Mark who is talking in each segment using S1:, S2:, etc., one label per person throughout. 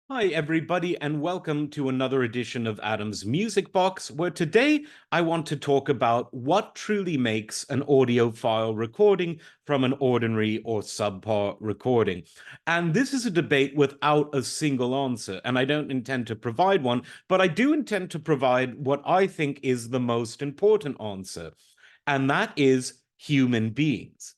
S1: Hi, everybody, and welcome to another edition of Adam's Music Box, where today I want to talk about what truly makes an audiophile recording from an ordinary or subpar recording. And this is a debate without a single answer, and I don't intend to provide one, but I do intend to provide what I think is the most important answer, and that is human beings.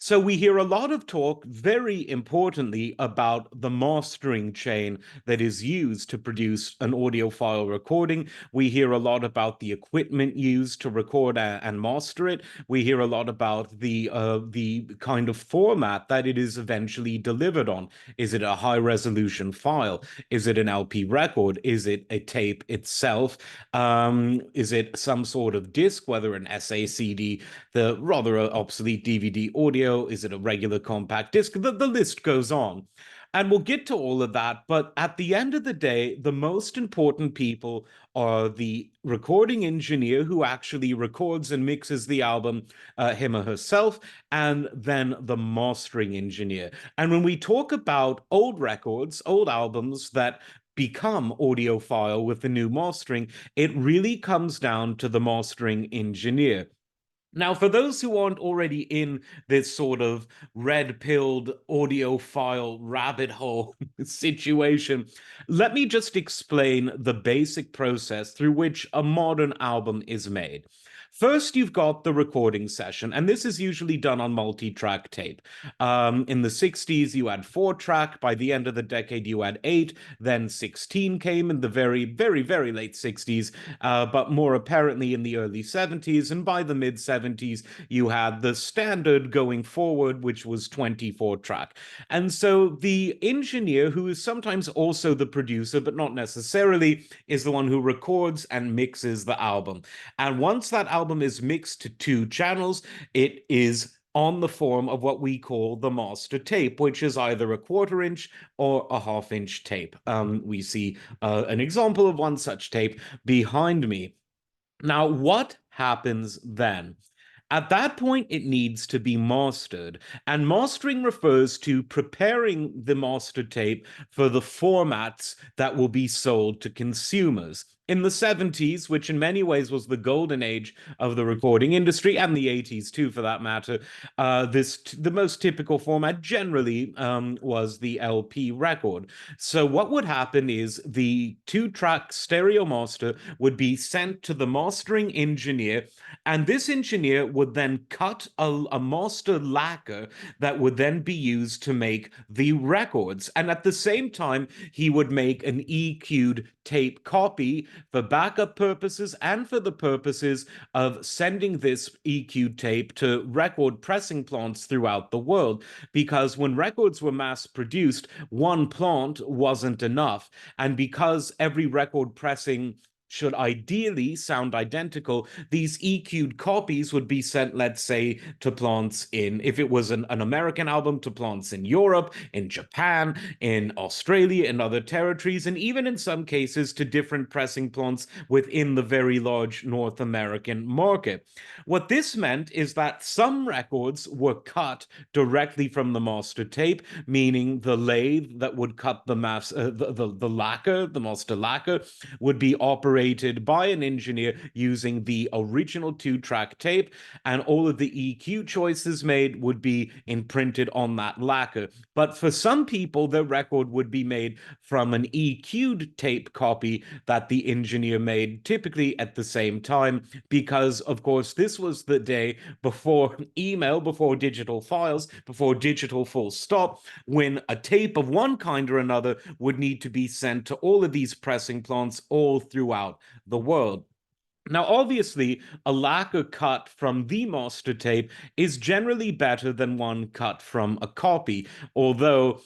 S1: So we hear a lot of talk, very importantly, about the mastering chain that is used to produce an audiophile recording. We hear a lot about the equipment used to record and master it. We hear a lot about the kind of format that it is eventually delivered on. Is it a high resolution file? Is it an LP record? Is it a tape itself? Is it some sort of disc, whether an SACD, the rather obsolete DVD audio? Is it a regular compact disc? The list goes on. And we'll get to all of that. But at the end of the day, the most important people are the recording engineer who actually records and mixes the album, him or herself, and then the mastering engineer. And when we talk about old records, old albums that become audiophile with the new mastering, it really comes down to the mastering engineer. Now, for those who aren't already in this sort of red-pilled audiophile rabbit hole situation, let me just explain the basic process through which a modern album is made. First, you've got the recording session, and this is usually done on multi-track tape. In the 60s, you had 4-track. By the end of the decade, you had 8. Then 16 came in the very, very, very late 60s, but more apparently in the early 70s. And by the mid 70s, you had the standard going forward, which was 24-track. And so the engineer, who is sometimes also the producer, but not necessarily, is the one who records and mixes the album. And once that album is mixed to 2 channels, it is on the form of what we call the master tape, which is either a 1/4 inch or a 1/2 inch tape. We see an example of one such tape behind me. Now, what happens then? At that point, it needs to be mastered. And mastering refers to preparing the master tape for the formats that will be sold to consumers. In the 70s, which in many ways was the golden age of the recording industry, and the 80s too, for that matter, the most typical format generally was the LP record. So what would happen is the 2-track stereo master would be sent to the mastering engineer, and this engineer would then cut a master lacquer that would then be used to make the records. And at the same time, he would make an EQ'd tape copy for backup purposes and for the purposes of sending this EQ'd tape to record pressing plants throughout the world. Because when records were mass produced, one plant wasn't enough. And because every record pressing should ideally sound identical, these EQ'd copies would be sent, let's say, to plants in, if it was an American album, to plants in Europe, in Japan, in Australia, in other territories, and even in some cases to different pressing plants within the very large North American market. What this meant is that some records were cut directly from the master tape, meaning the lathe that would cut the lacquer, the master lacquer, would be operated by an engineer using the original 2-track tape, and all of the EQ choices made would be imprinted on that lacquer. But for some people, the record would be made from an EQ'd tape copy that the engineer made, typically at the same time, because, of course, this was the day before email, before digital files, before digital full stop, when a tape of one kind or another would need to be sent to all of these pressing plants all throughout the world. Now, obviously, a lacquer cut from the master tape is generally better than one cut from a copy, although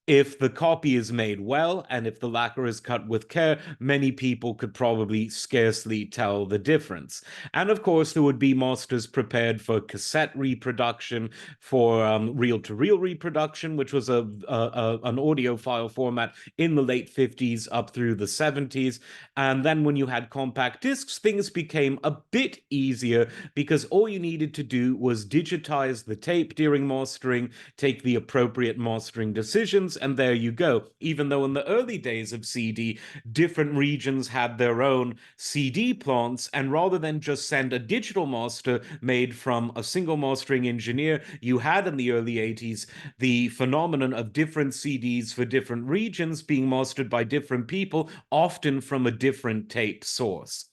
S1: if the copy is made well and if the lacquer is cut with care, many people could probably scarcely tell the difference. And of course, there would be masters prepared for cassette reproduction, for reel-to-reel reproduction, which was an audiophile format in the late 50s up through the 70s. And then when you had compact discs, things became a bit easier because all you needed to do was digitize the tape during mastering, take the appropriate mastering decisions, regions, and there you go. Even though in the early days of CD, different regions had their own CD plants, and rather than just send a digital master made from a single mastering engineer, you had in the early 80s the phenomenon of different CDs for different regions being mastered by different people, often from a different tape source.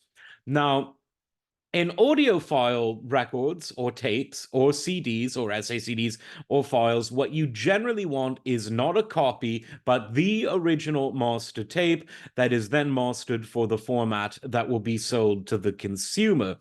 S1: Now, in audiophile records or tapes or CDs or SACDs or files, what you generally want is not a copy, but the original master tape that is then mastered for the format that will be sold to the consumer.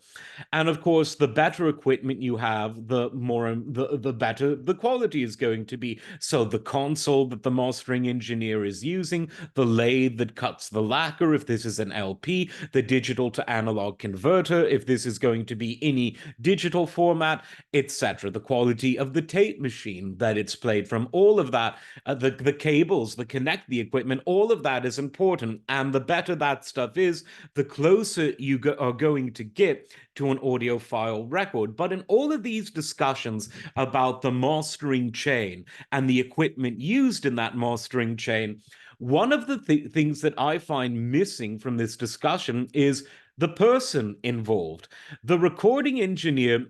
S1: And of course, the better equipment you have, the better the quality is going to be. So the console that the mastering engineer is using, the lathe that cuts the lacquer, if this is an LP, the digital to analog converter, if this is going to be any digital format, etc. The quality of the tape machine that it's played from, all of that, the cables that connect the equipment, all of that is important. And the better that stuff is, the closer you are going to get to an audiophile record. But in all of these discussions about the mastering chain and the equipment used in that mastering chain, one of the things that I find missing from this discussion is the person involved. The recording engineer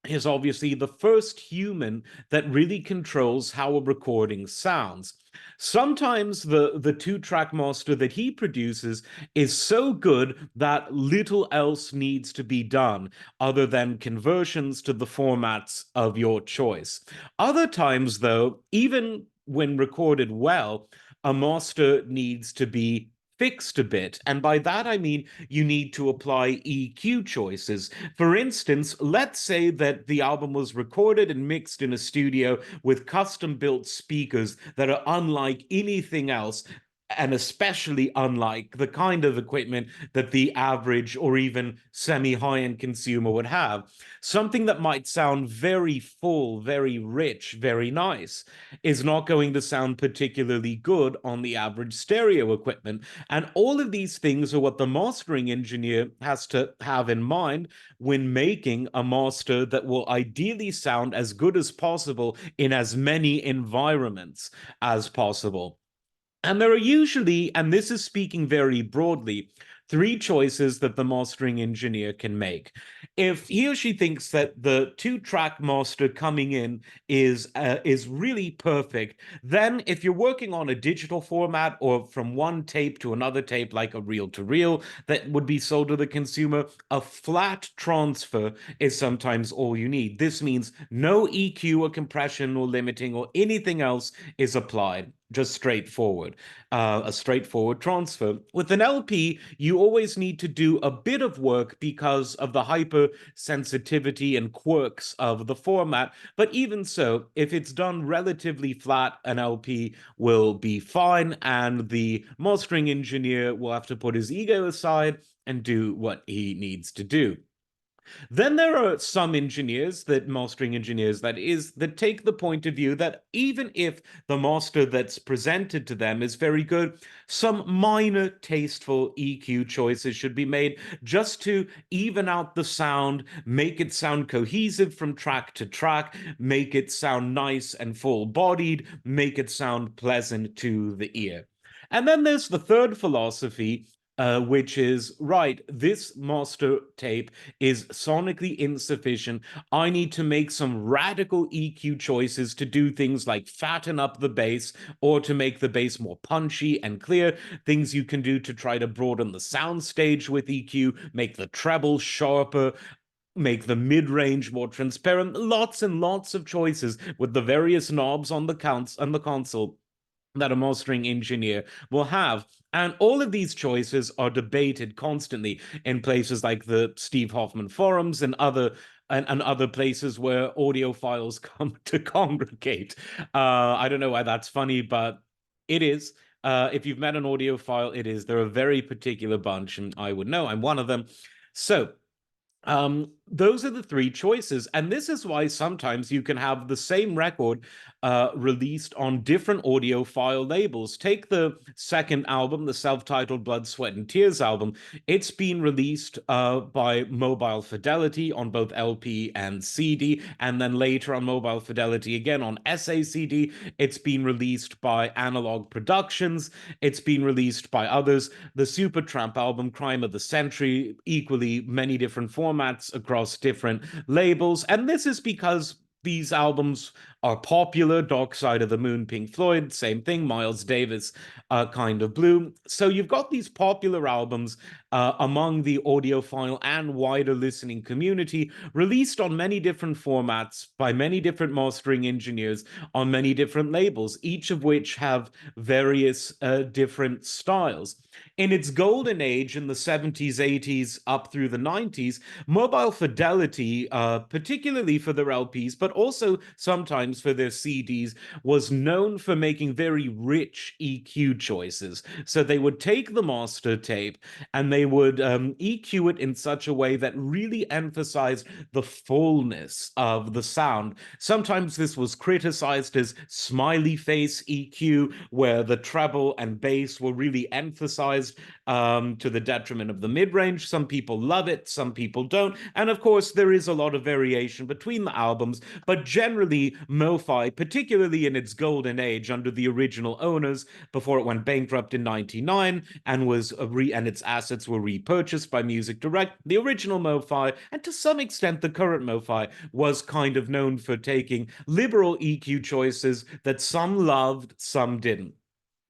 S1: is obviously the first human that really controls how a recording sounds. Sometimes the two-track master that he produces is so good that little else needs to be done other than conversions to the formats of your choice. Other times, though, even when recorded well, a master needs to be fixed a bit. And by that, I mean you need to apply EQ choices. For instance, let's say that the album was recorded and mixed in a studio with custom built speakers that are unlike anything else, and especially unlike the kind of equipment that the average or even semi-high-end consumer would have. Something that might sound very full, very rich, very nice is not going to sound particularly good on the average stereo equipment. And all of these things are what the mastering engineer has to have in mind when making a master that will ideally sound as good as possible in as many environments as possible. And there are usually, and this is speaking very broadly, three choices that the mastering engineer can make. If he or she thinks that the two-track master coming in is really perfect, then if you're working on a digital format or from one tape to another tape, like a reel-to-reel that would be sold to the consumer, a flat transfer is sometimes all you need. This means no EQ or compression or limiting or anything else is applied, just straightforward, a straightforward transfer. With an LP, you always need to do a bit of work because of the hypersensitivity and quirks of the format. But even so, if it's done relatively flat, an LP will be fine, and the mastering engineer will have to put his ego aside and do what he needs to do. Then there are some engineers, that mastering engineers that take the point of view that even if the master that's presented to them is very good, some minor tasteful EQ choices should be made just to even out the sound, make it sound cohesive from track to track, make it sound nice and full-bodied, make it sound pleasant to the ear. And then there's the third philosophy, which is, right, this master tape is sonically insufficient. I need to make some radical EQ choices to do things like fatten up the bass or to make the bass more punchy and clear, things you can do to try to broaden the soundstage with EQ, make the treble sharper, make the mid-range more transparent. Lots and lots of choices with the various knobs on the console that a mastering engineer will have. And all of these choices are debated constantly in places like the Steve Hoffman forums and other places where audiophiles come to congregate. I don't know why that's funny, but it is. If you've met an audiophile, it is. They're a very particular bunch, and I would know I'm one of them. So those are the three choices. And this is why sometimes you can have the same record released on different audiophile labels. Take the second album, the self-titled Blood, Sweat, and Tears album. It's been released by Mobile Fidelity on both LP and CD, and then later on Mobile Fidelity again on SACD. It's been released by Analog Productions. It's been released by others. The Supertramp album, Crime of the Century, equally many different formats across different labels. And this is because these albums are popular. Dark Side of the Moon, Pink Floyd, same thing. Miles Davis, Kind of Blue. So you've got these popular albums among the audiophile and wider listening community, released on many different formats by many different mastering engineers on many different labels, each of which have various different styles. In its golden age in the 70s, 80s, up through the 90s, Mobile Fidelity, particularly for their LPs, but also sometimes for their CDs, was known for making very rich EQ choices. So they would take the master tape and they would EQ it in such a way that really emphasized the fullness of the sound. Sometimes this was criticized as smiley face EQ, where the treble and bass were really emphasized to the detriment of the mid-range. Some people love it, some people don't. And of course, there is a lot of variation between the albums, but generally, MoFi, particularly in its golden age under the original owners, before it went bankrupt in 99 and its assets were repurchased by Music Direct, the original MoFi, and to some extent the current MoFi, was kind of known for taking liberal EQ choices that some loved, some didn't.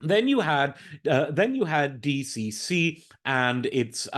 S1: Then you had DCC and its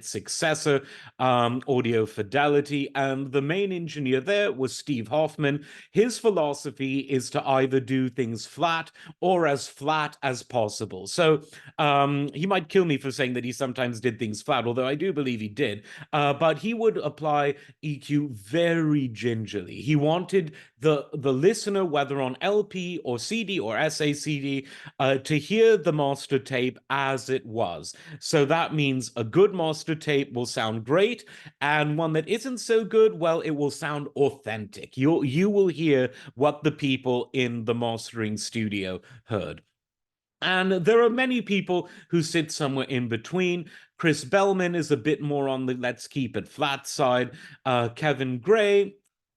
S1: successor, Audio Fidelity, and the main engineer there was Steve Hoffman. His philosophy is to either do things flat or as flat as possible. So he might kill me for saying that he sometimes did things flat, although I do believe he did. But he would apply EQ very gingerly. He wanted the listener, whether on LP or CD or SACD, to hear the master tape as it was. So that means a good master tape will sound great, and one that isn't so good, well, it will sound authentic. You will hear what the people in the mastering studio heard. And there are many people who sit somewhere in between. Chris Bellman is a bit more on the let's keep it flat side. Kevin Gray,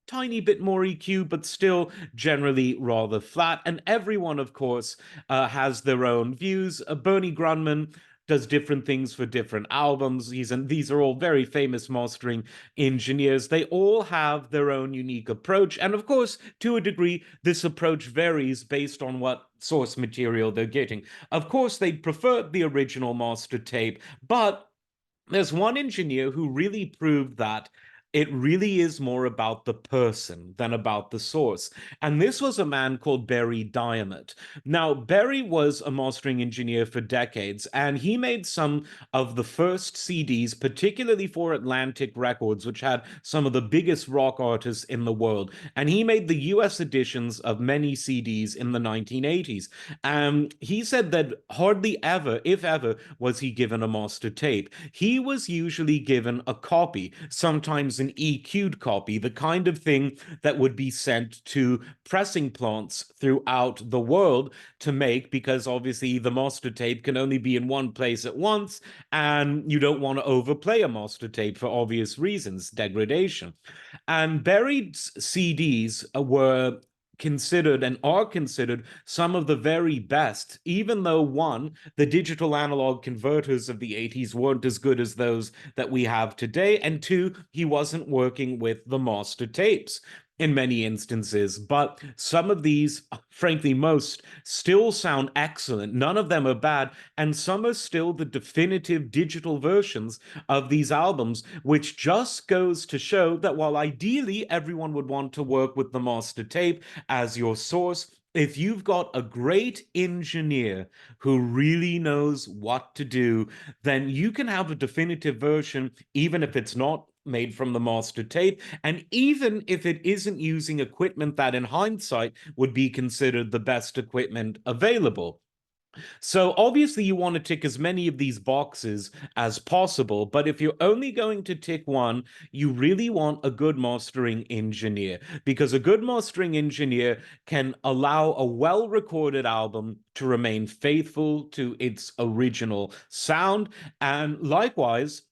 S1: tiny bit more EQ, but still generally rather flat. And everyone, of course, has their own views. Bernie Grunman does different things for different albums. These are all very famous mastering engineers. They all have their own unique approach. And of course, to a degree, this approach varies based on what source material they're getting. Of course, they preferred the original master tape, but there's one engineer who really proved that it really is more about the person than about the source. And this was a man called Barry Diamond. Now, Barry was a mastering engineer for decades, and he made some of the first CDs, particularly for Atlantic Records, which had some of the biggest rock artists in the world. And he made the US editions of many CDs in the 1980s. He said that hardly ever, if ever, was he given a master tape. He was usually given a copy, sometimes an EQ'd copy, the kind of thing that would be sent to pressing plants throughout the world to make, because obviously the master tape can only be in one place at once, and you don't want to overplay a master tape for obvious reasons, degradation. And buried CDs were considered and are considered some of the very best, even though one, the digital analog converters of the 80s weren't as good as those that we have today, and two, he wasn't working with the master tapes in many instances. But some of these, frankly, most still sound excellent. None of them are bad. And some are still the definitive digital versions of these albums, which just goes to show that while ideally everyone would want to work with the master tape as your source, if you've got a great engineer who really knows what to do, then you can have a definitive version, even if it's not made from the master tape, and even if it isn't using equipment that in hindsight would be considered the best equipment available. So obviously you want to tick as many of these boxes as possible, but if you're only going to tick one, you really want a good mastering engineer, because a good mastering engineer can allow a well-recorded album to remain faithful to its original sound. And likewise,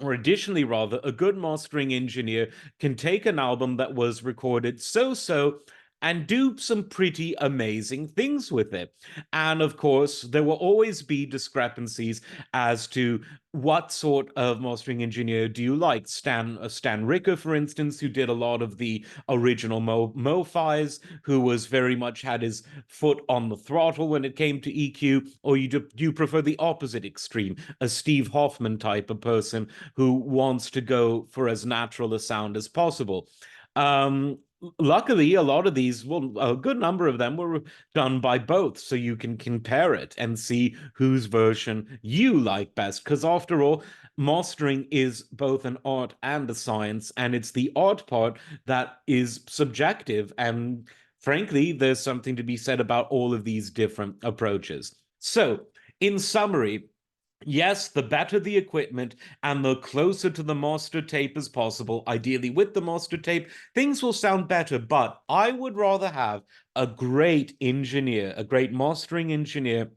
S1: or additionally, rather, a good mastering engineer can take an album that was recorded so and do some pretty amazing things with it. And of course, there will always be discrepancies as to what sort of mastering engineer do you like. Stan Ricker, for instance, who did a lot of the original Mo-Fi's, who was very much had his foot on the throttle when it came to EQ, or do you prefer the opposite extreme, a Steve Hoffman type of person who wants to go for as natural a sound as possible? Um, Luckily, a lot of these, well, a good number of them were done by both, so you can compare it and see whose version you like best. Because after all, mastering is both an art and a science, and it's the art part that is subjective. And frankly, there's something to be said about all of these different approaches. So, in summary, yes, the better the equipment and the closer to the master tape as possible, ideally with the master tape, things will sound better. But I would rather have a great engineer, a great mastering engineer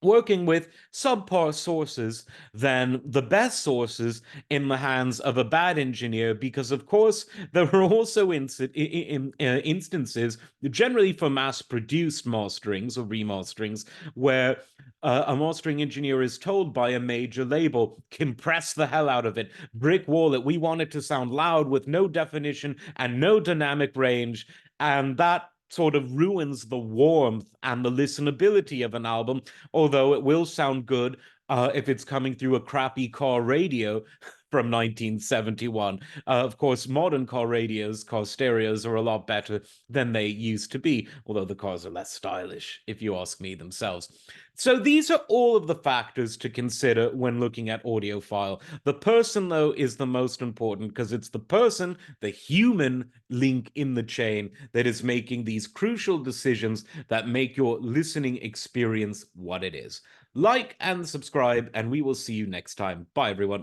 S1: working with subpar sources than the best sources in the hands of a bad engineer, because of course there are also instances, generally for mass-produced masterings or remasterings, where a mastering engineer is told by a major label, compress the hell out of it, brick wall it, we want it to sound loud with no definition and no dynamic range. And that sort of ruins the warmth and the listenability of an album, although it will sound good if it's coming through a crappy car radio from 1971. Of course, modern car radios, car stereos are a lot better than they used to be, although the cars are less stylish, if you ask me themselves. So these are all of the factors to consider when looking at audiophile. The person, though, is the most important, because it's the person, the human link in the chain, that is making these crucial decisions that make your listening experience what it is. Like and subscribe, and we will see you next time. Bye, everyone.